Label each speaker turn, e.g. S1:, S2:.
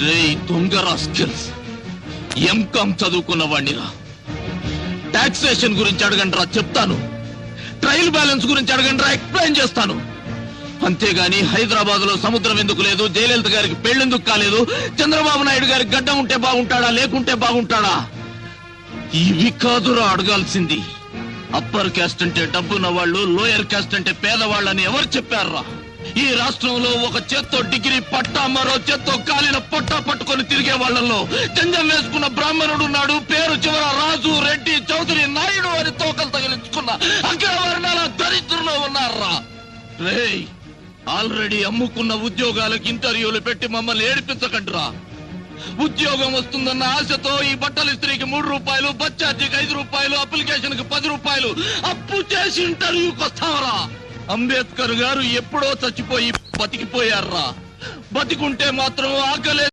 S1: రే దొంగ rascals, MCom చదువుకున్న వాడినిరా. Taxation గురించి అడగండిరా, చెప్తాను. ట్రయల్ బ్యాలెన్స్ గురించి అడగండిరా, ఎక్స్ప్లెయిన్ చేస్తాను. అంతేగాని హైదరాబాద్ లో సముద్రం ఎందుకు లేదు, జయలలిత గారికి పెళ్లెందుకు కాలేదు, చంద్రబాబు నాయుడు గారికి గడ్డ ఉంటే బాగుంటాడా లేకుంటే బాగుంటాడా, ఇవి కాదురా అడగాల్సింది. అప్పర్ క్యాస్ట్ అంటే డబ్బున్న వాళ్ళు, లోయర్ క్యాస్ట్ అంటే పేదవాళ్ళని ఎవరు చెప్పారా? ఈ రాష్ట్రంలో ఒక చేత్తో డిగ్రీ పట్టా, మరో చేత్తో కాలిన పొట్టా పట్టుకొని తిరిగే వాళ్లలో జంజం వేసుకున్న బ్రాహ్మణుడు ఉన్నాడు. పేరు చివర రాజు, రెడ్డి, చౌదరి, నాయుడు అని తోకలు తగిలించుకున్న అగ్రవర్ణాల దరిద్రులు ఉన్నారా? రేయ్, ఆల్రెడీ అమ్ముకున్న ఉద్యోగాలకు ఇంటర్వ్యూలు పెట్టి మమ్మల్ని ఏడిపించకండిరా. ఉద్యోగం వస్తుందన్న ఆశతో ఈ బట్టల ఇస్త్రీకి 3 రూపాయలు, బస్ ఛార్జీకి 5 రూపాయలు, అప్లికేషన్ కి 10 రూపాయలు అప్పు చేసి ఇంటర్వ్యూకి వస్తావరా? అంబేద్కర్ గారు ఎప్పుడో చచ్చిపోయి బతికిపోయారా? బతికుంటే మాత్రం ఆకలే